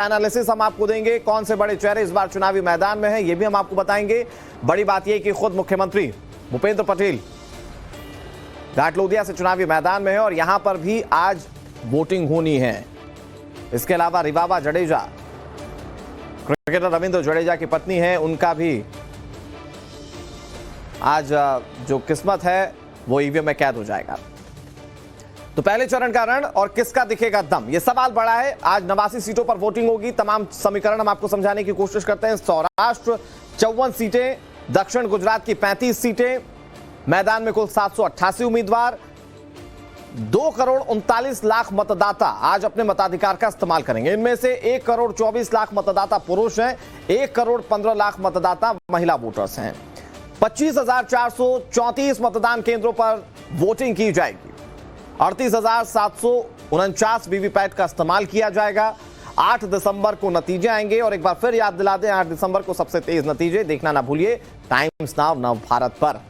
Analysis हम आपको देंगे। कौन से बड़े चेहरे इस बार चुनावी मैदान में हैं, ये भी हम आपको बताएंगे। बड़ी बात यह कि खुद मुख्यमंत्री भूपेंद्र पटेल घाटलोदिया से चुनावी मैदान में है और यहां पर भी आज वोटिंग होनी है। इसके अलावा रिवाबा जडेजा, क्रिकेटर रविंद्र जडेजा की पत्नी है, उनका भी आज जो किस्मत है वो ईवीएम में कैद हो जाएगा। तो पहले चरण का रण और किसका दिखेगा दम, यह सवाल बड़ा है। आज 89 सीटों पर वोटिंग होगी। तमाम समीकरण हम आपको समझाने की कोशिश करते हैं। सौराष्ट्र 54 सीटें, दक्षिण गुजरात की 35 सीटें, मैदान में कुल 788 उम्मीदवार, 2,39,00,000 मतदाता आज अपने मताधिकार का इस्तेमाल करेंगे। इनमें से 1,24,00,000 मतदाता पुरुष हैं, 1,15,00,000 मतदाता महिला वोटर्स हैं। 25,434 मतदान केंद्रों पर वोटिंग की जाएगी। 38,749 वीवीपैट का इस्तेमाल किया जाएगा। 8 दिसंबर को नतीजे आएंगे और एक बार फिर याद दिला दें, 8 दिसंबर को सबसे तेज नतीजे देखना ना भूलिए टाइम्स नाउ नवभारत पर।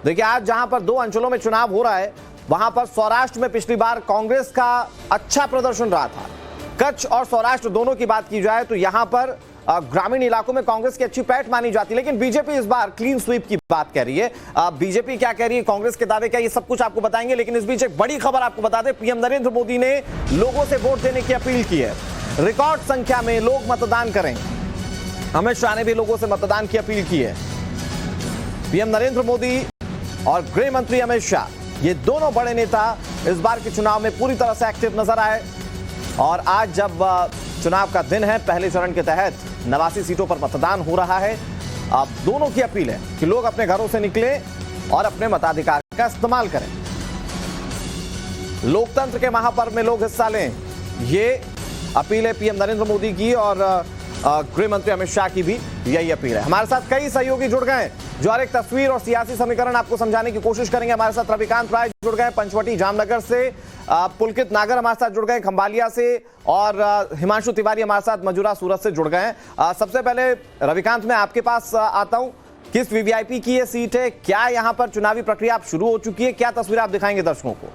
देखिए, आज जहां पर 2 अंचलों में चुनाव हो रहा है, वहां पर सौराष्ट्र में पिछली बार कांग्रेस का अच्छा प्रदर्शन रहा था। कच्छ और सौराष्ट्र दोनों की बात की जाए तो यहां पर ग्रामीण इलाकों में कांग्रेस की अच्छी पैठ मानी जाती है, लेकिन बीजेपी इस बार क्लीन स्वीप की बात कह रही है। बीजेपी क्या कह रही है, कांग्रेस के दावे क्या, ये सब कुछ आपको बताएंगे। लेकिन इस बीच एक बड़ी खबर आपको बता दें, पीएम नरेंद्र मोदी ने लोगों से वोट देने की अपील की है। रिकॉर्ड संख्या में लोग मतदान करें। अमित शाह ने भी लोगों से मतदान की अपील की है। पीएम नरेंद्र मोदी और गृह मंत्री अमित शाह, ये दोनों बड़े नेता इस बार के चुनाव में पूरी तरह से एक्टिव नजर आए। और आज जब चुनाव का दिन है, पहले चरण के तहत 89 सीटों पर मतदान हो रहा है। अब दोनों की अपील है कि लोग अपने घरों से निकलें और अपने मताधिकार का इस्तेमाल करें। लोकतंत्र के महापर्व में लोग हिस्सा लें, ये अपील है पीएम नरेंद्र मोदी की और गृह मंत्री अमित शाह की भी यही अपील है। हमारे साथ कई सहयोगी जुड़ गए जो हर एक तस्वीर और सियासी समीकरण आपको समझाने की कोशिश करेंगे। हमारे साथ रविकांत राय जुड़ गए पंचवटी जामनगर से, पुलकित नागर हमारे साथ जुड़ गए खंभालिया से और हिमांशु तिवारी हमारे साथ मजूरा सूरत से जुड़ गए। सबसे पहले रविकांत, मैं आपके पास आता हूं। किस वीवीआईपी की ये सीट है, क्या यहां पर चुनावी प्रक्रिया अब शुरू हो चुकी है, क्या तस्वीर आप दिखाएंगे दर्शकों को?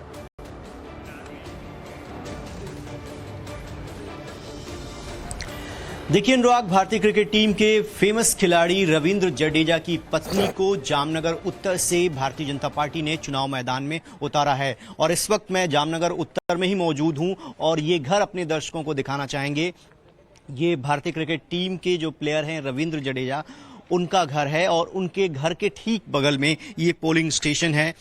देखिए अनुराग, भारतीय क्रिकेट टीम के फेमस खिलाड़ी रविंद्र जडेजा की पत्नी को जामनगर उत्तर से भारतीय जनता पार्टी ने चुनाव मैदान में उतारा है और इस वक्त मैं जामनगर उत्तर में ही मौजूद हूं और ये घर अपने दर्शकों को दिखाना चाहेंगे। ये भारतीय क्रिकेट टीम के जो प्लेयर हैं रविंद्र जडेजा, उनका घर है और उनके घर के ठीक बगल में ये पोलिंग स्टेशन है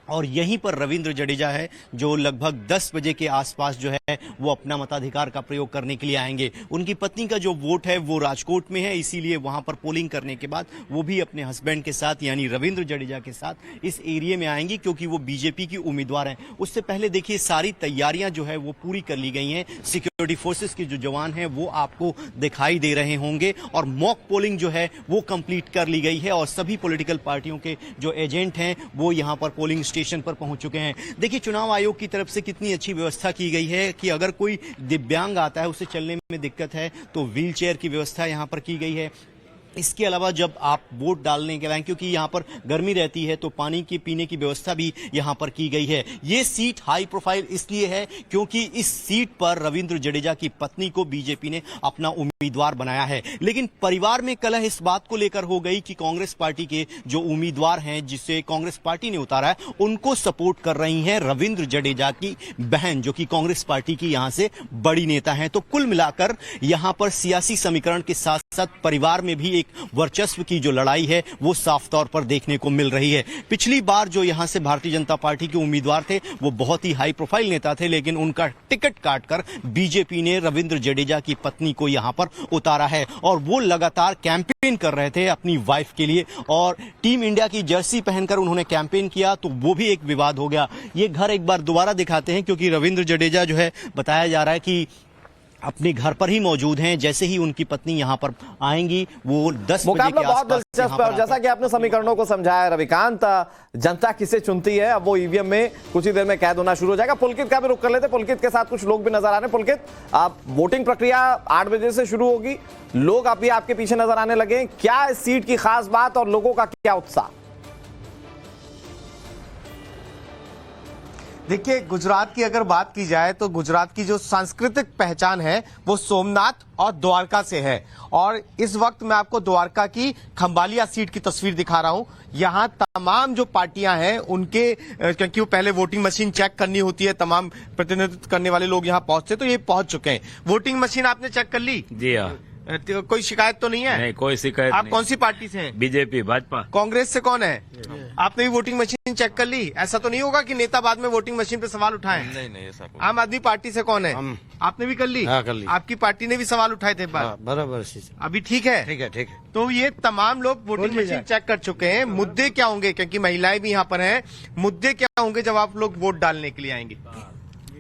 और यहीं पर रविंद्र जडेजा है जो लगभग 10 बजे के आसपास जो है वो अपना मताधिकार का प्रयोग करने के लिए आएंगे। उनकी पत्नी का जो वोट है वो राजकोट में है, इसीलिए वहां पर पोलिंग करने के बाद वो भी अपने हस्बैंड के साथ यानी रविंद्र जडेजा के साथ इस एरिया में आएंगी क्योंकि वो बीजेपी की उम्मीदवार हैं। उससे पहले देखिए सारी तैयारियां जो है वो पूरी कर ली गई हैं। सिक्योरिटी फोर्सेस के जो जवान हैं वो आपको दिखाई दे रहे होंगे और मॉक पोलिंग जो है वो कंप्लीट कर ली गई है और सभी पॉलिटिकल पार्टियों के जो एजेंट हैं वो यहां पर पोलिंग स्टेशन पर पहुंच चुके हैं। देखिए चुनाव आयोग की तरफ से कितनी अच्छी व्यवस्था की गई है कि अगर कोई दिव्यांग आता है, उसे चलने में दिक्कत है, तो व्हील चेयर की व्यवस्था यहां पर की गई है। इसके अलावा जब आप वोट डालने के लिए, क्योंकि यहाँ पर गर्मी रहती है, तो पानी की पीने की व्यवस्था भी यहाँ पर की गई है। ये सीट हाई प्रोफाइल इसलिए है क्योंकि इस सीट पर रविंद्र जडेजा की पत्नी को बीजेपी ने अपना उम्मीदवार बनाया है। लेकिन परिवार में कलह इस बात को लेकर हो गई कि कांग्रेस पार्टी के जो उम्मीदवार हैं जिसे कांग्रेस पार्टी ने उतारा है, उनको सपोर्ट कर रही हैं रविंद्र जडेजा की बहन जो कि कांग्रेस पार्टी की यहाँ से बड़ी नेता हैं। तो कुल मिलाकर यहाँ पर सियासी समीकरण के साथ साथ परिवार में भी वर्चस्व की जो लड़ाई है वो साफ तौर पर देखने को मिल रही है। पिछली बार जो यहां से भारतीय जनता पार्टी के उम्मीदवार थे वो बहुत ही हाई प्रोफाइल नेता थे, लेकिन उनका टिकट काटकर बीजेपी ने रविंद्र जडेजा की पत्नी को यहां पर उतारा है और वो लगातार कैंपेन कर रहे थे अपनी वाइफ के लिए और टीम इंडिया की जर्सी पहनकर उन्होंने कैंपेन किया, तो वो भी एक विवाद हो गया। ये घर एक बार दोबारा दिखाते हैं क्योंकि रविंद्र जडेजा जो है बताया जा रहा है कि अपने घर पर ही मौजूद हैं। जैसे ही उनकी पत्नी यहां पर आएंगी वो 10 बजे के आसपास। बहुत दिलचस्प है और जैसा कि आपने समीकरणों को समझाया रविकांत, जनता किसे चुनती है अब वो ईवीएम में कुछ ही देर में कैद होना शुरू हो जाएगा। पुलकित का भी रुख कर लेते, पुलकित के साथ कुछ लोग भी नजर आ रहे हैं। पुलकित, आप वोटिंग प्रक्रिया 8 बजे से शुरू होगी, लोग अभी आपके पीछे नजर आने लगे, क्या इस सीट की खास बात और लोगों का क्या उत्साह? देखिए, गुजरात की अगर बात की जाए तो गुजरात की जो सांस्कृतिक पहचान है वो सोमनाथ और द्वारका से है। और इस वक्त मैं आपको द्वारका की खंबालिया सीट की तस्वीर दिखा रहा हूं। यहां तमाम जो पार्टियां हैं उनके, क्योंकि वो पहले वोटिंग मशीन चेक करनी होती है, तमाम प्रतिनिधित्व करने वाले लोग यहां पहुंचते, तो ये पहुंच चुके हैं। वोटिंग मशीन आपने चेक कर ली? जी हाँ। तो कोई शिकायत तो नहीं है? नहीं, कोई शिकायत आप नहीं। कौन सी पार्टी से हैं? बीजेपी, भाजपा। कांग्रेस से कौन है? आपने भी वोटिंग मशीन चेक कर ली? ऐसा तो नहीं होगा कि नेता बाद में वोटिंग मशीन पे सवाल उठाएं? नहीं ऐसा कोई। आम आदमी पार्टी से कौन है? आपने भी कर ली? हाँ, कर ली। आपकी पार्टी ने भी सवाल उठाए थे बात? बराबर से। अभी ठीक है? ठीक है। तो ये तमाम लोग वोटिंग मशीन चेक कर चुके हैं। मुद्दे क्या होंगे, क्योंकि महिलाएं भी यहाँ पर हैं, मुद्दे क्या होंगे जब आप लोग वोट डालने के लिए आएंगे?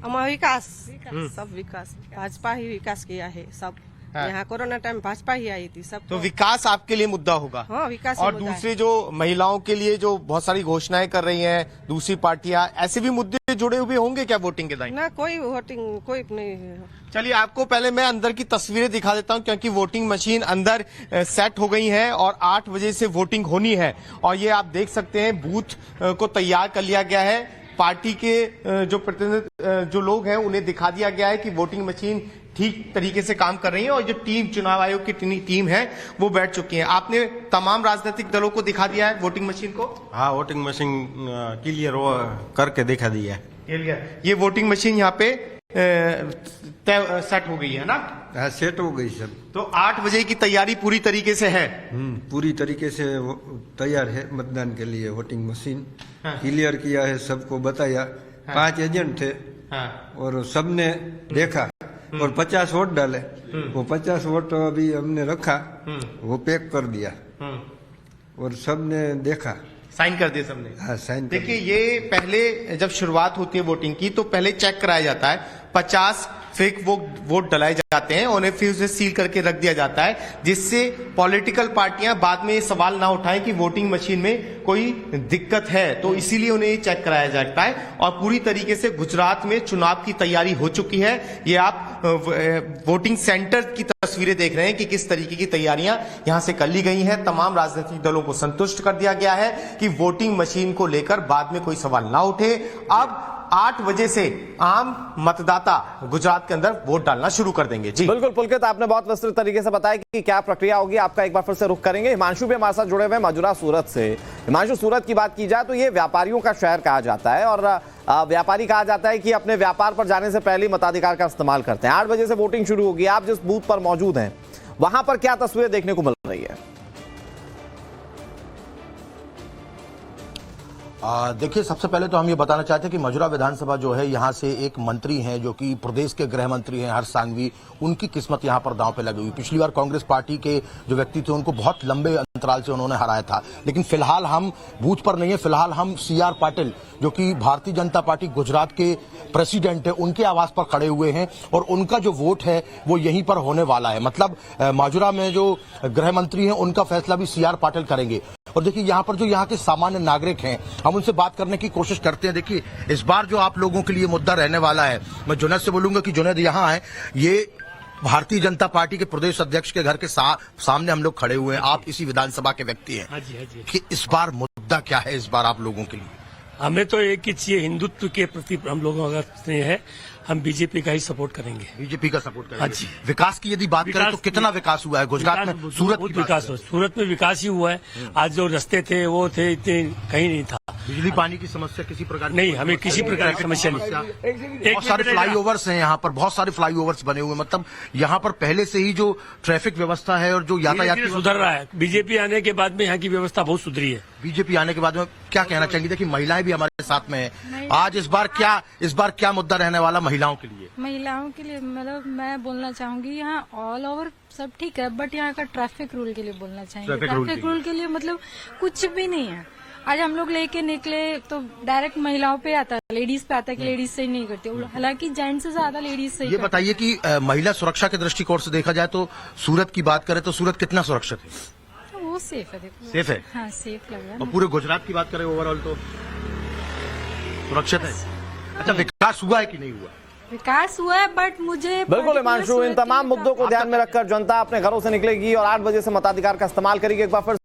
हमारा विकास सब विकास भाजपा ही विकास किया है सब। हाँ। यहाँ कोरोना टाइम भाजपा ही आई थी सब। तो विकास आपके लिए मुद्दा होगा? हाँ, विकास ही और मुद्दा है। दूसरे जो महिलाओं के लिए जो बहुत सारी घोषणाएं कर रही हैं दूसरी पार्टियां, ऐसे भी मुद्दे जुड़े हुए होंगे क्या वोटिंग के टाइम? ना कोई वोटिंग कोई नहीं है। चलिए, आपको पहले मैं अंदर की तस्वीरें दिखा देता हूं, क्योंकि वोटिंग मशीन अंदर सेट हो गई है और 8 बजे से वोटिंग होनी है। और ये आप देख सकते हैं बूथ को तैयार कर लिया गया है। पार्टी के जो प्रतिनिधि जो लोग हैं उन्हें दिखा दिया गया है कि वोटिंग मशीन ठीक तरीके से काम कर रही है और जो टीम, चुनाव आयोग की टीम है वो बैठ चुकी है। आपने तमाम राजनीतिक दलों को दिखा दिया है वोटिंग मशीन को? हाँ, वोटिंग मशीन क्लियर करके दिखा दिया है। ये वोटिंग मशीन यहाँ पे सेट हो गई है ना? हाँ, सेट हो गई सब। तो 8 बजे की तैयारी पूरी तरीके से है? पूरी तरीके से तैयार है मतदान के लिए। वोटिंग मशीन हाँ। क्लियर किया है, सबको बताया। 5 एजेंट थे और सबने देखा और 50 वोट डाले। वो 50 वोट अभी हमने रखा, वो पैक कर दिया और सबने देखा, साइन कर दिए सबने। हाँ, साइन कर देखिए, ये पहले जब शुरुआत होती है वोटिंग की तो पहले चेक कराया जाता है। 50 फेक वोट डलाए जाते हैं, उन्हें फिर उसे सील करके रख दिया जाता है, जिससे पॉलिटिकल पार्टियां बाद में ये सवाल ना उठाएं कि वोटिंग मशीन में कोई दिक्कत है। तो इसीलिए उन्हें ये चेक कराया जाता है। और पूरी तरीके से गुजरात में चुनाव की तैयारी हो चुकी है। ये आप वोटिंग सेंटर की तस्वीरें देख रहे हैं कि किस तरीके की तैयारियां यहां से कर ली गई हैं। तमाम राजनीतिक दलों को संतुष्ट कर दिया गया है कि वोटिंग मशीन को लेकर बाद में कोई सवाल ना उठे। अब 8 बजे से आम मतदाता गुजरात के अंदर वोट डालना शुरू कर देंगे। जी बिल्कुल पुलकित, आपने बहुत विस्तृत तरीके से बताया कि क्या प्रक्रिया होगी। आपका एक बार फिर से रुख करेंगे। हिमांशु भी हमारे साथ जुड़े हुए हैं मजुरा सूरत से। हिमांशु, सूरत की बात की जाए तो ये व्यापारियों का शहर कहा जाता है और व्यापारी कहा जाता है कि अपने व्यापार पर जाने से पहले मताधिकार का इस्तेमाल करते हैं। 8 बजे से वोटिंग शुरू होगी। आप जिस बूथ पर मौजूद हैं वहां पर क्या तस्वीरें देखने को मिल रही है? देखिए, सबसे पहले तो हम ये बताना चाहते हैं कि मजुरा विधानसभा जो है, यहाँ से एक मंत्री हैं जो कि प्रदेश के गृह मंत्री हैं हर्ष सांघवी। उनकी किस्मत यहाँ पर दांव पे लगी हुई। पिछली बार कांग्रेस पार्टी के जो व्यक्ति थे उनको बहुत लंबे अंतराल से उन्होंने हराया था। लेकिन फिलहाल हम बूथ पर नहीं है, फिलहाल हम CR पाटिल जो कि भारतीय जनता पार्टी गुजरात के प्रेसिडेंट है, उनके आवास पर खड़े हुए हैं और उनका जो वोट है वो यहीं पर होने वाला है। मतलब मजुरा में जो गृह मंत्री हैं उनका फैसला भी CR पाटिल करेंगे। और देखिए, यहाँ पर जो यहाँ के सामान्य नागरिक हैं, हम उनसे बात करने की कोशिश करते हैं। देखिए, इस बार जो आप लोगों के लिए मुद्दा रहने वाला है, मैं जुनैद से बोलूंगा कि जुनैद यहाँ है, ये भारतीय जनता पार्टी के प्रदेश अध्यक्ष के घर के सामने हम लोग खड़े हुए हैं। आप इसी विधानसभा के व्यक्ति हैं। हाँ जी। कि इस बार मुद्दा क्या है इस बार आप लोगों के लिए? हमें तो एक ही चाहिए, हिंदुत्व के प्रति हम लोगों का स्नेह है। हम बीजेपी का ही सपोर्ट करेंगे। बीजेपी का सपोर्ट करेंगे। हाँ जी। विकास की यदि बात करें तो कितना विकास हुआ है गुजरात में? सूरत की विकास हुआ, सूरत में विकास ही हुआ है। आज जो रास्ते थे वो थे, इतने कहीं नहीं था। बिजली पानी की समस्या किसी प्रकार की नहीं, हमें किसी प्रकार की समस्या नहीं। बहुत सारे फ्लाईओवर्स हैं यहाँ पर, बहुत सारे फ्लाईओवर्स बने हुए। मतलब यहाँ पर पहले से ही जो ट्रैफिक व्यवस्था है और जो यातायात की सुधर रहा है। बीजेपी आने के बाद में यहाँ की व्यवस्था बहुत सुधरी है। बीजेपी आने के बाद में क्या कहना चाहेंगे? देखिए, महिलाएं भी हमारे साथ में हैं। आज इस बार क्या मुद्दा रहने वाला महिलाओं के लिए? महिलाओं के लिए मतलब मैं बोलना चाहूंगी, यहाँ ऑल ओवर सब ठीक है, बट यहाँ का ट्रैफिक रूल के लिए बोलना चाहेंगे। ट्रैफिक रूल के लिए मतलब कुछ भी नहीं है। आज हम लोग लेके निकले तो डायरेक्ट महिलाओं पे आता है, लेडीज पे आता है कि लेडीज से ही नहीं करते, हालांकि जेंट्स से ज्यादा लेडीज से ही। ये बताइए कि महिला सुरक्षा के दृष्टिकोण से देखा जाए तो सूरत की बात करें तो सूरत कितना सुरक्षित है? वो सेफ है। देखो, सेफ है। हाँ, सेफ लग रहा है। और पूरे गुजरात की बात करें ओवरऑल तो सुरक्षित है। अच्छा, विकास हुआ है कि नहीं हुआ? विकास हुआ है, बट मुझे बिल्कुल हिमांशु, इन तमाम मुद्दों को ध्यान में रखकर जनता अपने घरों से निकलेगी और 8 बजे से मताधिकार का इस्तेमाल करेगी। एक बार फिर